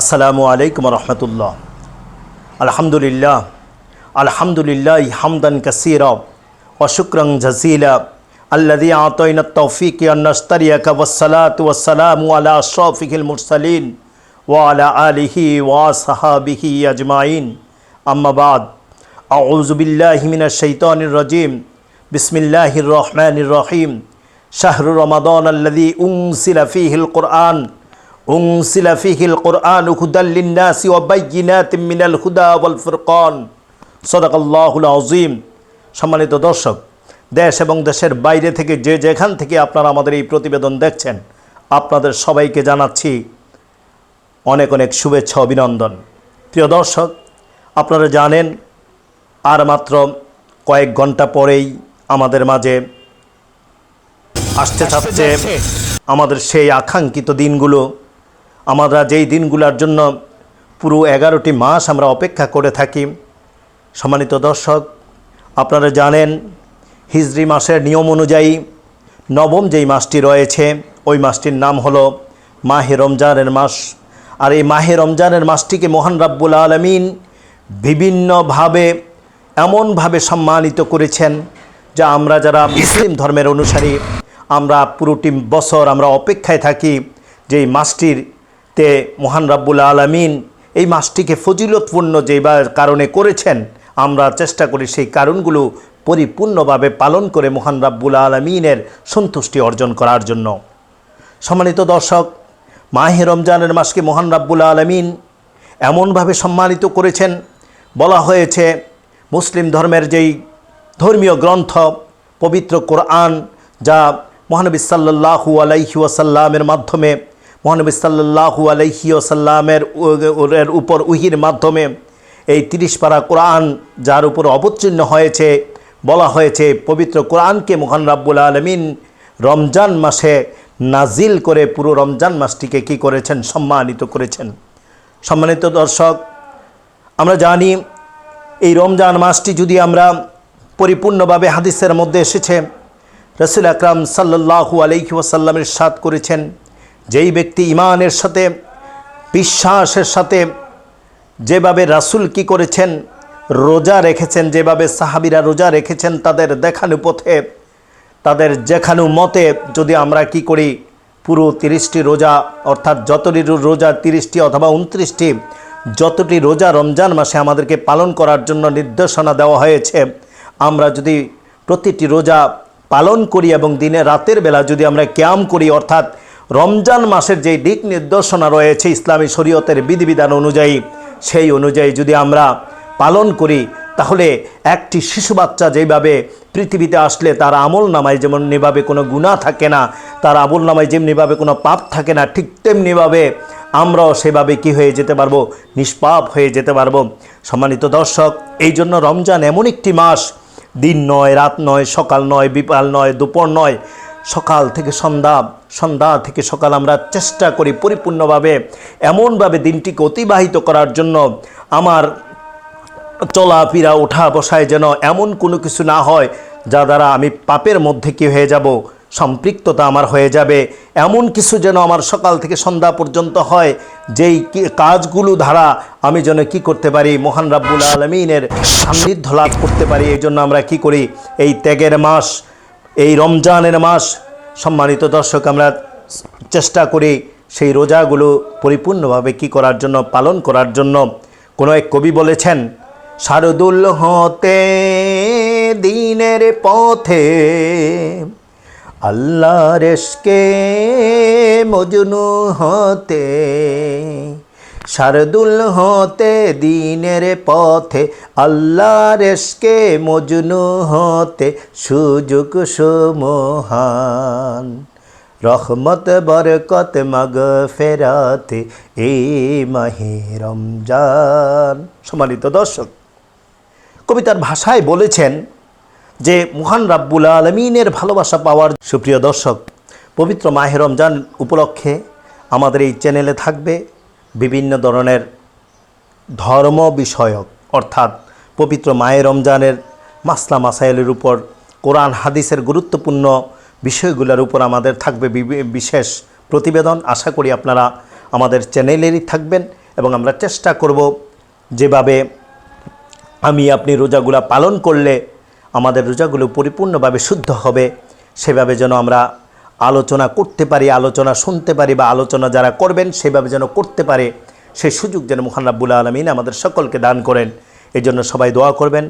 আসসালামু আলাইকুম রহমতুল্লাহ। আলহামদুলিল্লাহ আলহামদুলিল্লাহ হামদান কাসীরা ওয়া শুকরান জাযীলা আল্লাযী আতাইনা আত-তাওফীক আন নাশতারিয়াকা ওয়াস-সালাতু ওয়াস-সালামু আলা আশরাফিল মুরসালিন ওয়া আলা আলিহি ওয়া সাহাবিহি আজমাইন। আম্মা বাদ, আউযু বিল্লাহি মিনাশ শাইতানির রাজীম। বিসমিল্লাহির রহমানির রহিম। শাহরু রমাদান আল্লাযী উনজিলা ফীহিল কুরআন উনজিলা ফীহিল কুরআন হুদাল লিন-নাসি ওয়া বায়্যিনাতিম মিনাল হুদা ওয়াল ফুরকান। সাদাকাল্লাহুল আযীম। সম্মানিত দর্শক, দেশ এবং দেশের বাইরে থেকে যে যেখান থেকে আপনারা আমাদের এই প্রতিবেদন দেখছেন, আপনাদের সবাইকে জানাচ্ছি অনেক অনেক শুভেচ্ছা অভিনন্দন। প্রিয় দর্শক, আপনারা জানেন আর মাত্র কয়েক ঘন্টা পরেই আমাদের মাঝে আসতে থাকছে আমাদের সেই আকাঙ্ক্ষিত দিনগুলো। আমরা যেই দিনগুলোর জন্য পুরো 11টি মাস আমরা অপেক্ষা করে থাকি। সম্মানিত দর্শক, আপনারা জানেন হিজরি মাসের নিয়ম অনুযায়ী নবম যেই মাসটি রয়েছে ওই মাসটির নাম হলো মাহে রমজানের মাস। আর এই মাহে রমজানের মাসটিকে মহান রাব্বুল আলামিন বিভিন্নভাবে এমনভাবে সম্মানিত করেছেন যা আমরা যারা মুসলিম ধর্মের অনুসারী আমরা পুরোটি বছর আমরা অপেক্ষায় থাকি যে এই মাসটিতে মহান রাব্বুল আলামিন এই মাসটিকে ফজিলতপূর্ণ যে কারণে করেছেন, আমরা চেষ্টা করি সেই কারণগুলো পরিপূর্ণভাবে পালন করে মহান রাব্বুল আলামিনের সন্তুষ্টি অর্জন করার জন্য। সম্মানিত দর্শক, মাহে রমজানের মাসকে মহান রাব্বুল আলামিন এমনভাবে সম্মানিত করেছেন, বলা হয়েছে মুসলিম ধর্মের যেই ধর্মীয় গ্রন্থ পবিত্র কোরআন, যা মহানবী সাল্লাল্লাহু আলাইহি ওয়াসাল্লামের মাধ্যমে মহানবী সাল্লাল্লাহু আলাইহি ওয়াসাল্লামের উপর ওহীর মাধ্যমে এই 30 পারা কোরআন যার উপর অবতীর্ণ হয়েছে, বলা হয়েছে পবিত্র কোরআনকে মহান রাব্বুল আলামিন রমজান মাসে নাজিল করে পুরো রমজান মাসটিকে কি করেছেন? সম্মানিত করেছেন। সম্মানিত দর্শক, আমরা জানি এই রমজান মাসটি যদি আমরা পরিপূর্ণভাবে হাদিসের মধ্যে এসেছে, রাসূল আকরাম সাল্লাল্লাহু আলাইহি ওয়াসাল্লামের ইরশাদ করেছেন, যেই ব্যক্তি ঈমানের সাথে বিশ্বাসের সাথে যেভাবে রাসূল কি করেছেন রোজা রেখেছেন, যেভাবে সাহাবীরা রোজা রেখেছেন তাদের দেখানো পথে তাদের দেখানো মতে যদি আমরা কি করি পুরো 30টি রোজা, অর্থাৎ যতটি রোজা 30টি অথবা 29টি যতটি রোজা রমজান মাসে আমাদেরকে পালন করার জন্য নির্দেশনা দেওয়া হয়েছে, আমরা যদি প্রতিটি রোজা পালন করি এবং দিনে রাতের বেলা যদি আমরা কিয়াম করি, অর্থাৎ রমজান মাসের যে দিক নির্দেশনা রয়েছে ইসলামী শরীয়তের বিধিবিধান অনুযায়ী সেই অনুযায়ী যদি আমরা পালন করি, তাহলে একটি শিশু বাচ্চা যেভাবে পৃথিবীতে আসলে তার আমল নামায় যেমনভাবে কোনো গুনাহ থাকে না, তার আমল নামায় যেমনিভাবে কোনো পাপ থাকে না, ঠিক তেমনিভাবে আমরাও সেভাবে কি হয়ে যেতে পারবো? নিষ্পাপ হয়ে যেতে পারবো। সম্মানিত দর্শক, এই জন্য রমজান এমন একটি মাস, দিন নয়, রাত নয়, সকাল নয়, বিকাল নয়, দুপুর নয়, সকাল থেকে সন্ধ্যা, সন্ধ্যা থেকে সকাল আমরা চেষ্টা করি পরিপূর্ণভাবে এমনভাবে দিনটিকে অতিবাহিত করার জন্য আমার চলাফেরা ওঠা বসায় যেন এমন কোনো কিছু না হয় যা দ্বারা আমি পাপের মধ্যে কি হয়ে যাব? সম্পৃক্ততা আমার হয়ে যাবে। এমন কিছু যেন আমার সকাল থেকে সন্ধ্যা পর্যন্ত হয় যেই কাজগুলো দ্বারা আমি যেন কি করতে পারি? মহান রাব্বুল আলামিনের সান্নিধ্য লাভ করতে পারি। এই জন্য আমরা কি করি? এই ত্যাগের মাস, এই রমজানের মাস, সম্মানিত দর্শক, আমরা চেষ্টা করি সেই রোজাগুলো পরিপূর্ণভাবে কি করার জন্য? পালন করার জন্য। কোনো এক কবি বলেছেন, শারদুল হতে দিনের পথে আল্লাহর ইশকে মজনু হতে, শারদুল হতে দিনের পথে আল্লাহর ইশকে মজনু হতে সুযোগ সুমহান, রহমত বরকত মাগফিরাতে এই মাহে রমজান। সম্মানিত দর্শক, কবিতার ভাষায় বলেছেন যে মহান রাব্বুল আলামিনের ভালোবাসা পাওয়ার। সুপ্রিয় দর্শক, পবিত্র মাহে রমজান উপলক্ষে আমাদের এই চ্যানেলে থাকবে বিভিন্ন ধরনের ধর্ম বিষয়ক, অর্থাৎ পবিত্র মাহে রমজানের মাসলা মাসাইলের উপর, কোরআন হাদিসের গুরুত্বপূর্ণ বিষয়গুলোর উপর আমাদের থাকবে বিশেষ প্রতিবেদন। আশা করি আপনারা আমাদের চ্যানেলেরই থাকবেন এবং আমরা চেষ্টা করব যেভাবে আমি আপনি রোজাগুলো পালন করলে আমাদের রোজাগুলো পরিপূর্ণভাবে শুদ্ধ হবে, সেভাবে যেন আমরা আলোচনা করতে পারি, আলোচনা শুনতে পারি, বা আলোচনা যারা করবেন সেভাবে যেন করতে পারে, সেই সুযোগ যেন মহান রাব্বুল আলামিন আমাদের সকলকে দান করেন। এই জন্য সবাই দোয়া করবেন।